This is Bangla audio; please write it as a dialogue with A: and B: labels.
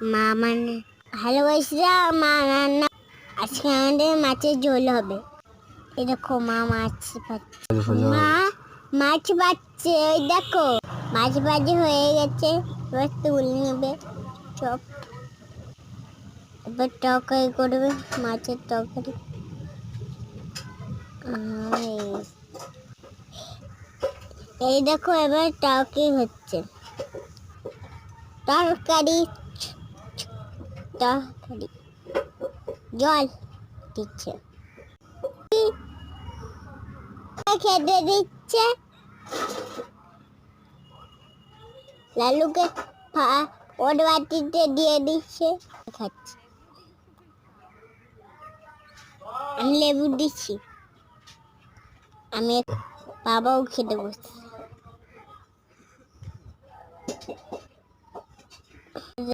A: মা মানে হ্যালো গাইসরা, মা রান্না আজকে আমাদের মাছের ঝোল হবে। এই দেখো মা মাছ পাচ্ছে, মা মাছ পাচ্ছে, ওই দেখো মাছ ভাজি হয়ে গেছে, এবার তুলে নেবে চপ, এবার তরকারি করবে মাছের তরকারি। এই দেখো এবার তরকারি হচ্ছে, তরকারি তরকারি জল দিচ্ছে, খেতে দিচ্ছে, লালুকে ওর বাটিতে দিয়ে দিচ্ছে, খাচ্ছে। আমি লেবু দিচ্ছি, আমি বাবাও খেতে বসছে।